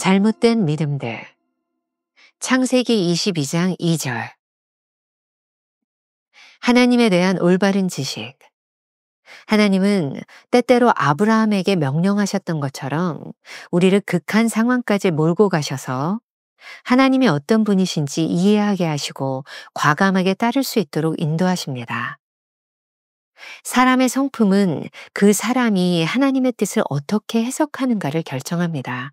잘못된 믿음들. 창세기 22장 2절. 하나님에 대한 올바른 지식. 하나님은 때때로 아브라함에게 명령하셨던 것처럼 우리를 극한 상황까지 몰고 가셔서 하나님이 어떤 분이신지 이해하게 하시고 과감하게 따를 수 있도록 인도하십니다. 사람의 성품은 그 사람이 하나님의 뜻을 어떻게 해석하는가를 결정합니다.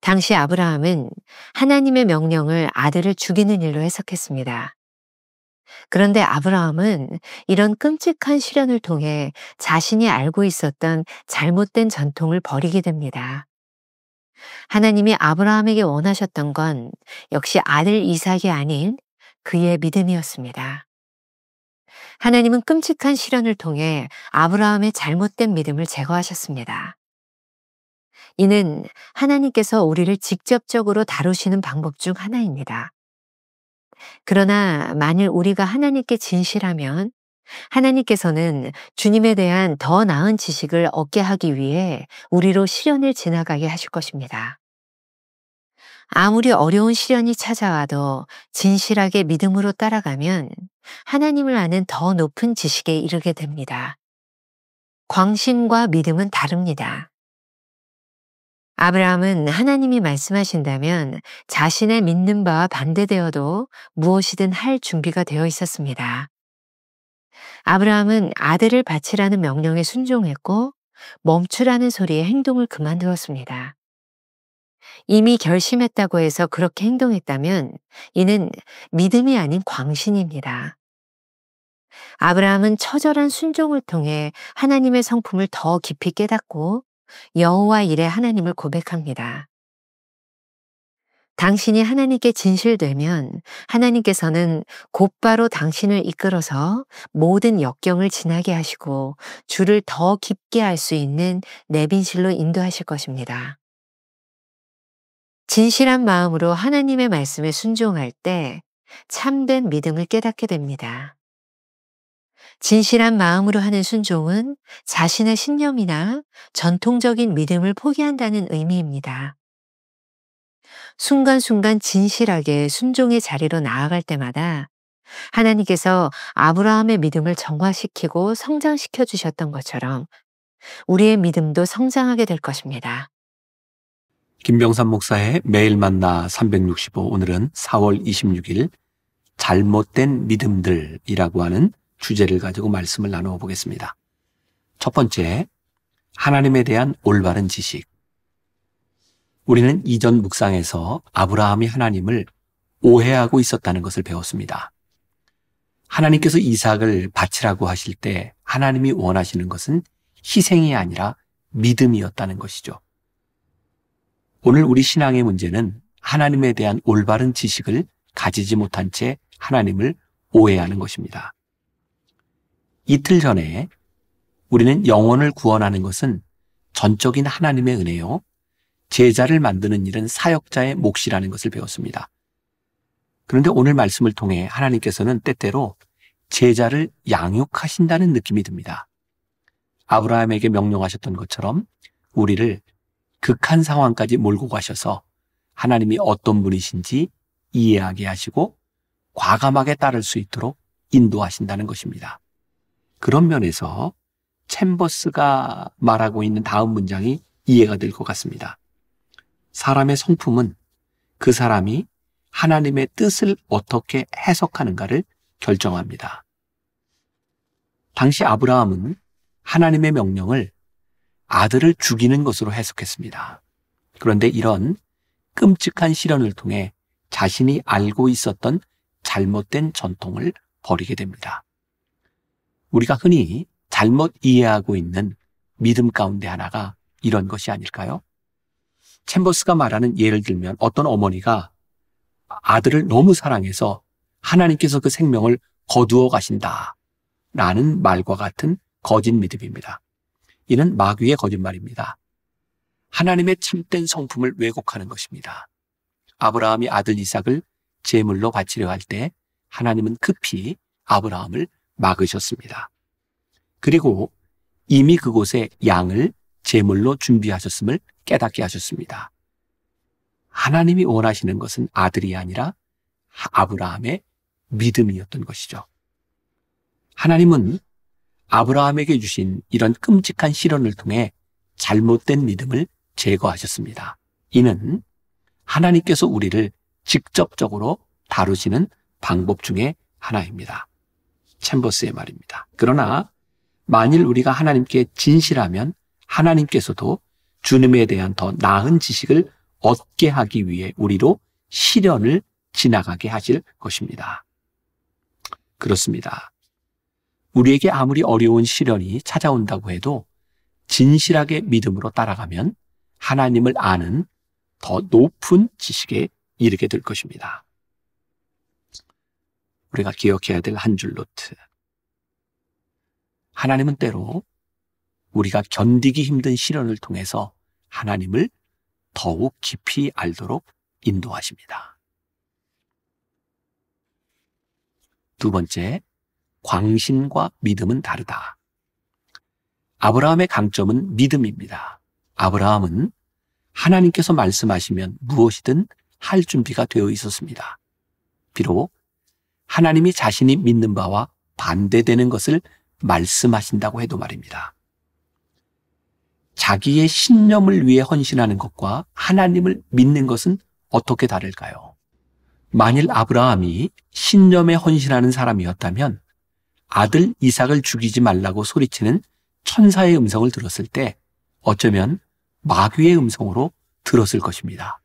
당시 아브라함은 하나님의 명령을 아들을 죽이는 일로 해석했습니다. 그런데 아브라함은 이런 끔찍한 시련을 통해 자신이 알고 있었던 잘못된 전통을 버리게 됩니다. 하나님이 아브라함에게 원하셨던 건 역시 아들 이삭이 아닌 그의 믿음이었습니다. 하나님은 끔찍한 시련을 통해 아브라함의 잘못된 믿음을 제거하셨습니다. 이는 하나님께서 우리를 직접적으로 다루시는 방법 중 하나입니다. 그러나 만일 우리가 하나님께 진실하면 하나님께서는 주님에 대한 더 나은 지식을 얻게 하기 위해 우리로 시련을 지나가게 하실 것입니다. 아무리 어려운 시련이 찾아와도 진실하게 믿음으로 따라가면 하나님을 아는 더 높은 지식에 이르게 됩니다. 광신과 믿음은 다릅니다. 아브라함은 하나님이 말씀하신다면 자신의 믿는 바와 반대되어도 무엇이든 할 준비가 되어 있었습니다. 아브라함은 아들을 바치라는 명령에 순종했고 멈추라는 소리에 행동을 그만두었습니다. 이미 결심했다고 해서 그렇게 행동했다면 이는 믿음이 아닌 광신입니다. 아브라함은 처절한 순종을 통해 하나님의 성품을 더 깊이 깨닫고 여호와 일에 하나님을 고백합니다. 당신이 하나님께 진실되면 하나님께서는 곧바로 당신을 이끌어서 모든 역경을 지나게 하시고 주를 더 깊게 알 수 있는 내빈실로 인도하실 것입니다. 진실한 마음으로 하나님의 말씀에 순종할 때 참된 믿음을 깨닫게 됩니다. 진실한 마음으로 하는 순종은 자신의 신념이나 전통적인 믿음을 포기한다는 의미입니다. 순간순간 진실하게 순종의 자리로 나아갈 때마다 하나님께서 아브라함의 믿음을 정화시키고 성장시켜 주셨던 것처럼 우리의 믿음도 성장하게 될 것입니다. 김병삼 목사의 매일 만나 365, 오늘은 4월 26일 잘못된 믿음들이라고 하는 주제를 가지고 말씀을 나누어 보겠습니다. 첫 번째, 하나님에 대한 올바른 지식. 우리는 이전 묵상에서 아브라함이 하나님을 오해하고 있었다는 것을 배웠습니다. 하나님께서 이삭을 바치라고 하실 때 하나님이 원하시는 것은 희생이 아니라 믿음이었다는 것이죠. 오늘 우리 신앙의 문제는 하나님에 대한 올바른 지식을 가지지 못한 채 하나님을 오해하는 것입니다. 이틀 전에 우리는 영혼을 구원하는 것은 전적인 하나님의 은혜요, 제자를 만드는 일은 사역자의 몫이라는 것을 배웠습니다. 그런데 오늘 말씀을 통해 하나님께서는 때때로 제자를 양육하신다는 느낌이 듭니다. 아브라함에게 명령하셨던 것처럼 우리를 극한 상황까지 몰고 가셔서 하나님이 어떤 분이신지 이해하게 하시고 과감하게 따를 수 있도록 인도하신다는 것입니다. 그런 면에서 챔버스가 말하고 있는 다음 문장이 이해가 될 것 같습니다. 사람의 성품은 그 사람이 하나님의 뜻을 어떻게 해석하는가를 결정합니다. 당시 아브라함은 하나님의 명령을 아들을 죽이는 것으로 해석했습니다. 그런데 이런 끔찍한 시련을 통해 자신이 알고 있었던 잘못된 전통을 버리게 됩니다. 우리가 흔히 잘못 이해하고 있는 믿음 가운데 하나가 이런 것이 아닐까요? 챔버스가 말하는 예를 들면 어떤 어머니가 아들을 너무 사랑해서 하나님께서 그 생명을 거두어 가신다 라는 말과 같은 거짓 믿음입니다. 이는 마귀의 거짓말입니다. 하나님의 참된 성품을 왜곡하는 것입니다. 아브라함이 아들 이삭을 제물로 바치려 할 때 하나님은 급히 아브라함을 막으셨습니다. 그리고 이미 그곳에 양을 제물로 준비하셨음을 깨닫게 하셨습니다. 하나님이 원하시는 것은 아들이 아니라 아브라함의 믿음이었던 것이죠. 하나님은 아브라함에게 주신 이런 끔찍한 시련을 통해 잘못된 믿음을 제거하셨습니다. 이는 하나님께서 우리를 직접적으로 다루시는 방법 중에 하나입니다. 챔버스의 말입니다. 그러나 만일 우리가 하나님께 진실하면 하나님께서도 주님에 대한 더 나은 지식을 얻게 하기 위해 우리로 시련을 지나가게 하실 것입니다. 그렇습니다. 우리에게 아무리 어려운 시련이 찾아온다고 해도 진실하게 믿음으로 따라가면 하나님을 아는 더 높은 지식에 이르게 될 것입니다. 우리가 기억해야 될 한 줄 노트. 하나님은 때로 우리가 견디기 힘든 시련을 통해서 하나님을 더욱 깊이 알도록 인도하십니다. 두 번째, 광신과 믿음은 다르다. 아브라함의 강점은 믿음입니다. 아브라함은 하나님께서 말씀하시면 무엇이든 할 준비가 되어 있었습니다. 비록 하나님이 자신이 믿는 바와 반대되는 것을 말씀하신다고 해도 말입니다. 자기의 신념을 위해 헌신하는 것과 하나님을 믿는 것은 어떻게 다를까요? 만일 아브라함이 신념에 헌신하는 사람이었다면 아들 이삭을 죽이지 말라고 소리치는 천사의 음성을 들었을 때 어쩌면 마귀의 음성으로 들었을 것입니다.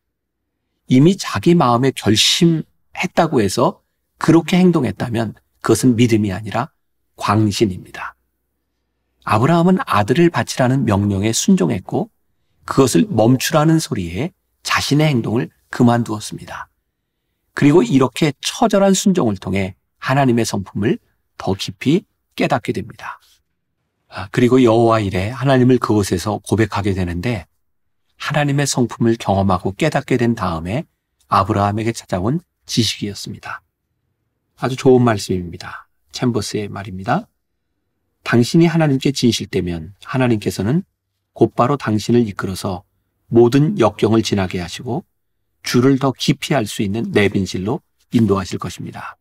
이미 자기 마음에 결심했다고 해서 그렇게 행동했다면 그것은 믿음이 아니라 광신입니다. 아브라함은 아들을 바치라는 명령에 순종했고 그것을 멈추라는 소리에 자신의 행동을 그만두었습니다. 그리고 이렇게 처절한 순종을 통해 하나님의 성품을 더 깊이 깨닫게 됩니다. 그리고 여호와 이래 하나님을 그곳에서 고백하게 되는데 하나님의 성품을 경험하고 깨닫게 된 다음에 아브라함에게 찾아온 지식이었습니다. 아주 좋은 말씀입니다. 챔버스의 말입니다. 당신이 하나님께 진실되면 하나님께서는 곧바로 당신을 이끌어서 모든 역경을 지나게 하시고 주를 더 깊이 알 수 있는 내빈실로 인도하실 것입니다.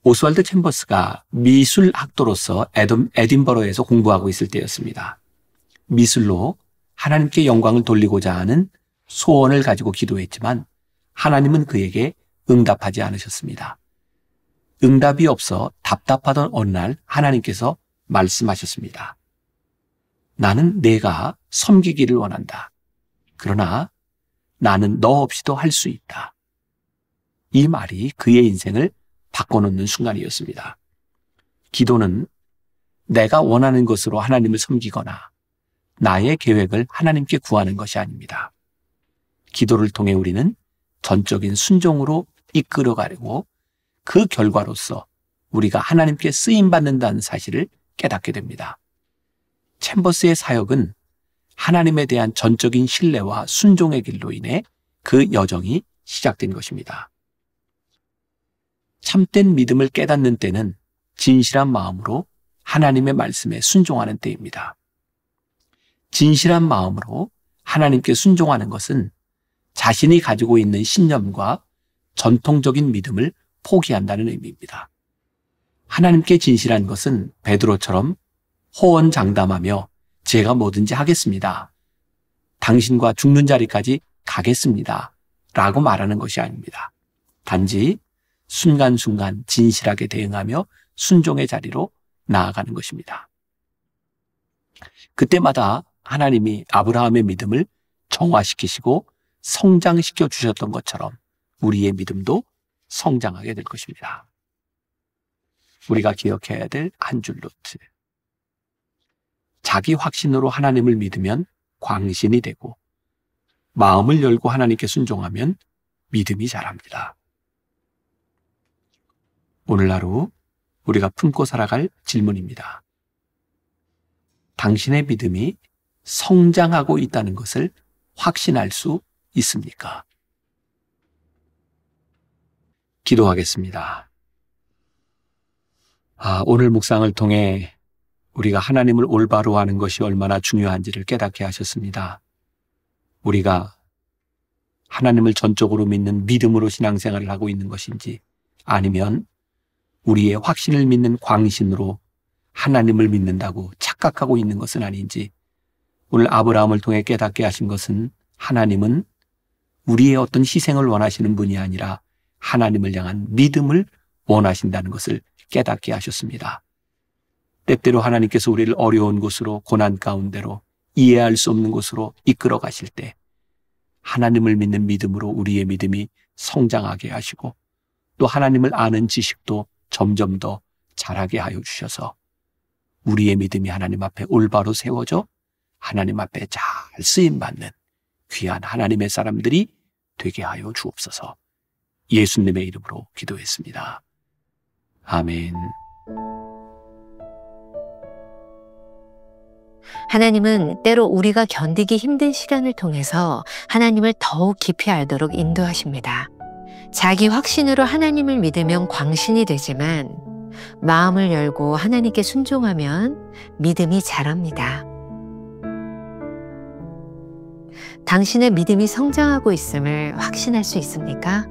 오스왈드 챔버스가 미술 학도로서 에딘버러에서 공부하고 있을 때였습니다. 미술로 하나님께 영광을 돌리고자 하는 소원을 가지고 기도했지만 하나님은 그에게 응답하지 않으셨습니다. 응답이 없어 답답하던 어느 날 하나님께서 말씀하셨습니다. 나는 내가 섬기기를 원한다. 그러나 나는 너 없이도 할 수 있다. 이 말이 그의 인생을 바꿔놓는 순간이었습니다. 기도는 내가 원하는 것으로 하나님을 섬기거나 나의 계획을 하나님께 구하는 것이 아닙니다. 기도를 통해 우리는 전적인 순종으로 이끌어가려고 그 결과로서 우리가 하나님께 쓰임받는다는 사실을 깨닫게 됩니다. 챔버스의 사역은 하나님에 대한 전적인 신뢰와 순종의 길로 인해 그 여정이 시작된 것입니다. 참된 믿음을 깨닫는 때는 진실한 마음으로 하나님의 말씀에 순종하는 때입니다. 진실한 마음으로 하나님께 순종하는 것은 자신이 가지고 있는 신념과 전통적인 믿음을 포기한다는 의미입니다. 하나님께 진실한 것은 베드로처럼 호언장담하며 제가 뭐든지 하겠습니다. 당신과 죽는 자리까지 가겠습니다. 라고 말하는 것이 아닙니다. 단지 순간순간 진실하게 대응하며 순종의 자리로 나아가는 것입니다. 그때마다 하나님이 아브라함의 믿음을 정화시키시고 성장시켜 주셨던 것처럼 우리의 믿음도 성장하게 될 것입니다. 우리가 기억해야 될 한 줄 노트. 자기 확신으로 하나님을 믿으면 광신이 되고 마음을 열고 하나님께 순종하면 믿음이 자랍니다. 오늘 하루 우리가 품고 살아갈 질문입니다. 당신의 믿음이 성장하고 있다는 것을 확신할 수 있습니까? 기도하겠습니다. 오늘 묵상을 통해 우리가 하나님을 올바로 아는 것이 얼마나 중요한지를 깨닫게 하셨습니다. 우리가 하나님을 전적으로 믿는 믿음으로 신앙생활을 하고 있는 것인지, 아니면 우리의 확신을 믿는 광신으로 하나님을 믿는다고 착각하고 있는 것은 아닌지, 오늘 아브라함을 통해 깨닫게 하신 것은 하나님은 우리의 어떤 희생을 원하시는 분이 아니라 하나님을 향한 믿음을 원하신다는 것을 깨닫게 하셨습니다. 때때로 하나님께서 우리를 어려운 곳으로, 고난 가운데로, 이해할 수 없는 곳으로 이끌어 가실 때 하나님을 믿는 믿음으로 우리의 믿음이 성장하게 하시고, 또 하나님을 아는 지식도 점점 더 자라게 하여 주셔서 우리의 믿음이 하나님 앞에 올바로 세워져 하나님 앞에 잘 쓰임받는 귀한 하나님의 사람들이 되게 하여 주옵소서. 예수님의 이름으로 기도했습니다. 아멘. 하나님은 때로 우리가 견디기 힘든 시간을 통해서 하나님을 더욱 깊이 알도록 인도하십니다. 자기 확신으로 하나님을 믿으면 광신이 되지만 마음을 열고 하나님께 순종하면 믿음이 자랍니다. 당신의 믿음이 성장하고 있음을 확신할 수 있습니까?